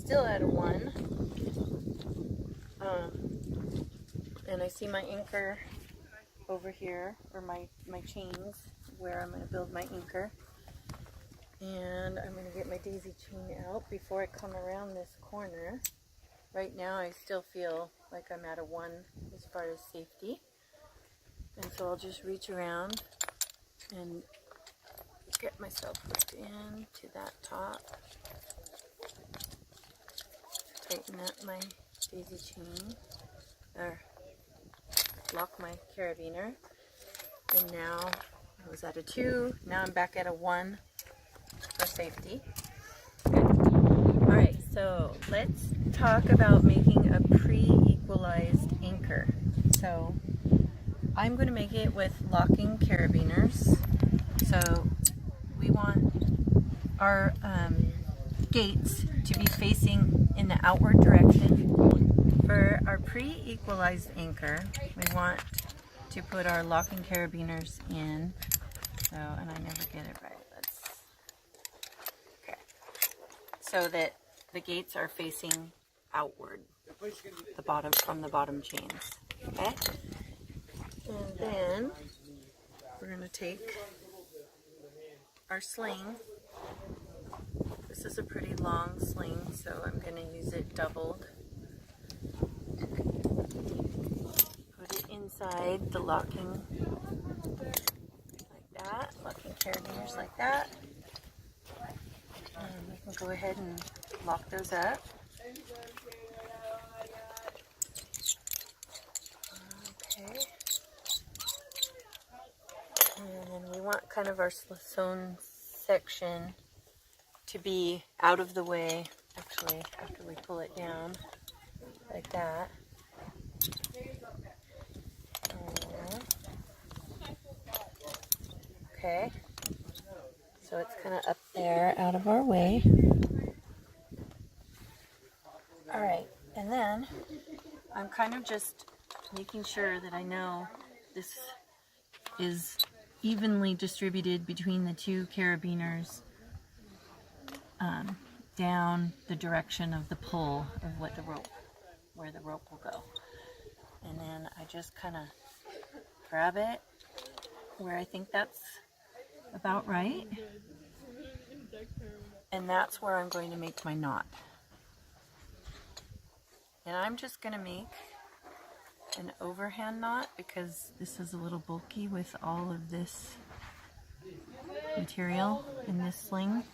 still at a 1. And I see my anchor over here, or my chains where I'm going to build my anchor. And I'm going to get my daisy chain out before I come around this corner. Right now I still feel like I'm at a 1 as far as safety. And so I'll just reach around and get myself hooked in to that top. Tighten up my daisy chain, or lock my carabiner. And now I was at a 2, now I'm back at a 1 for safety. Alright, so let's talk about making a pre-equalized anchor. So I'm going to make it with locking carabiners. So we want our gates to be facing in the outward direction. For our pre-equalized anchor, we want to put our locking carabiners in. So, and I never get it right. Okay. So that the gates are facing outward, from the bottom chains. Okay. And then we're going to take our sling. This is a pretty long sling, so I'm going to use it doubled. Put it inside the locking, like that, locking carabiners like that. And we can go ahead and lock those up. Okay. And then we want kind of our sewn section to be out of the way, actually, after we pull it down, like that. Okay, so it's kind of up there, out of our way. Alright, and then I'm kind of just making sure that I know this is evenly distributed between the 2 carabiners down the direction of the pull of where the rope will go. And then I just kind of grab it where I think that's about right. And that's where I'm going to make my knot. And I'm just going to make an overhand knot because this is a little bulky with all of this material in this sling.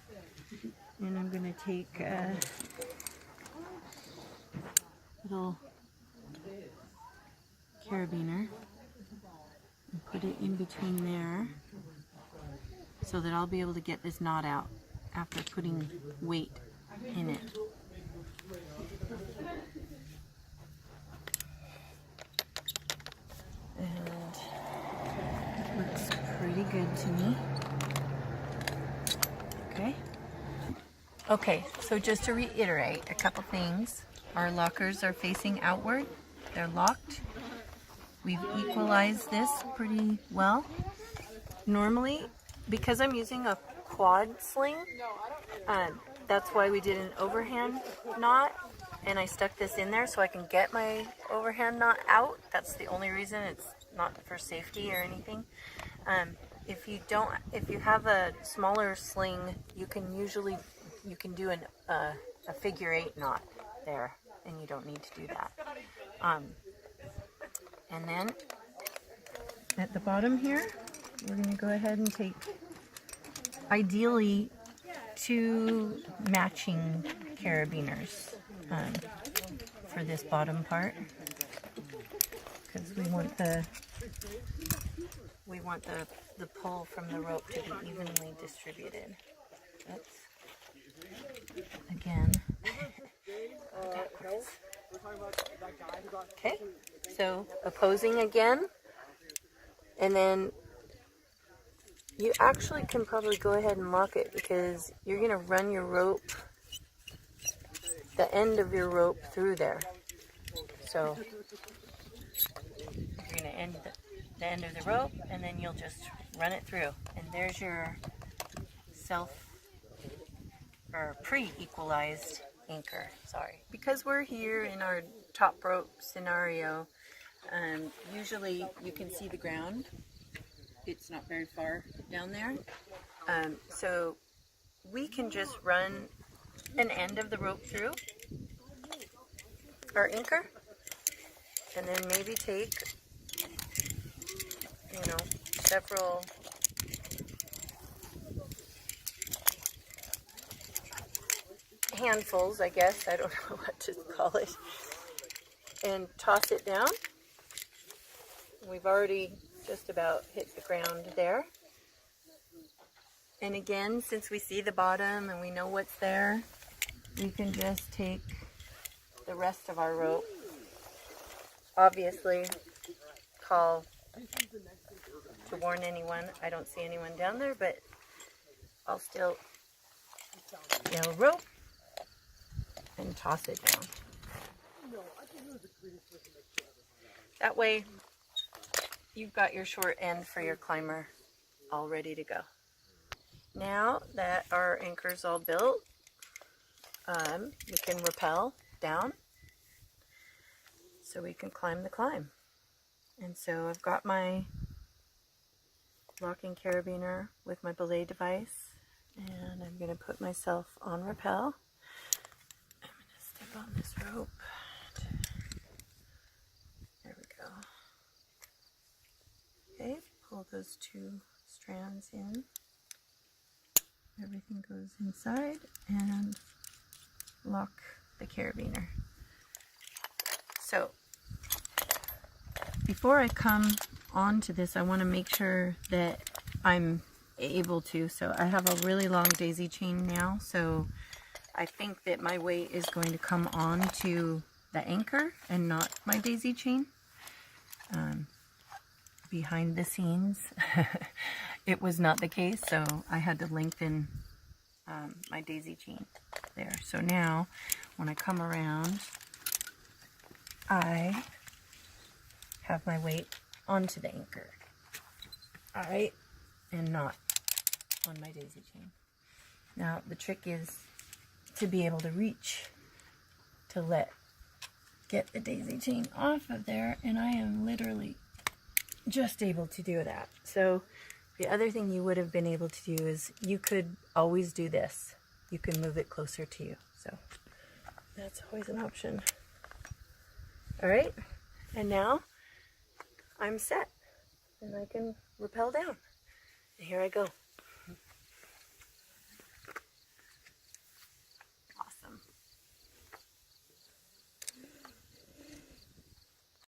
And I'm going to take a little carabiner and put it in between there so that I'll be able to get this knot out after putting weight in it. And it looks pretty good to me. Okay, so just to reiterate a couple things. Our lockers are facing outward. They're locked. We've equalized this pretty well. Normally, because I'm using a quad sling, that's why we did an overhand knot, and I stuck this in there so I can get my overhand knot out. That's the only reason. It's not for safety or anything. If you have a smaller sling, you can do a figure 8 knot there, and you don't need to do that. And then at the bottom here, we're going to go ahead and take, ideally, 2 matching carabiners for this bottom part, because we want the pull from the rope to be evenly distributed. Oops. Again. Okay, so opposing again, and then you actually can probably go ahead and lock it because you're going to run your rope, the end of your rope, through there. So you're going to end the end of the rope, and then you'll just run it through, and there's your pre-equalized anchor, sorry. Because we're here in our top rope scenario, usually you can see the ground. It's not very far down there. So we can just run an end of the rope through our anchor and then maybe take, several handfuls, I guess, I don't know what to call it, and toss it down. We've already just about hit the ground there. And again, since we see the bottom and we know what's there, we can just take the rest of our rope. Obviously, call to warn anyone. I don't see anyone down there, but I'll still yell rope and toss it down. That way, you've got your short end for your climber all ready to go. Now that our anchor's all built, we can rappel down so we can climb the climb. And so I've got my locking carabiner with my belay device, and I'm going to put myself on rappel. I'm going to step on this rope. There we go. Okay, pull those two strands in. Everything goes inside and lock the carabiner. So before I come onto this, I want to make sure that I'm able to. So I have a really long daisy chain now, so I think that my weight is going to come on to the anchor and not my daisy chain. Behind the scenes, it was not the case, so I had to lengthen my daisy chain there. So now, when I come around, I have my weight onto the anchor. Alright, and not on my daisy chain. Now, the trick is to be able to reach to get the daisy chain off of there, and I am literally just able to do that. So the other thing you would have been able to do is you could always do this. You can move it closer to you. So that's always an option. All right, and now I'm set and I can rappel down. And here I go.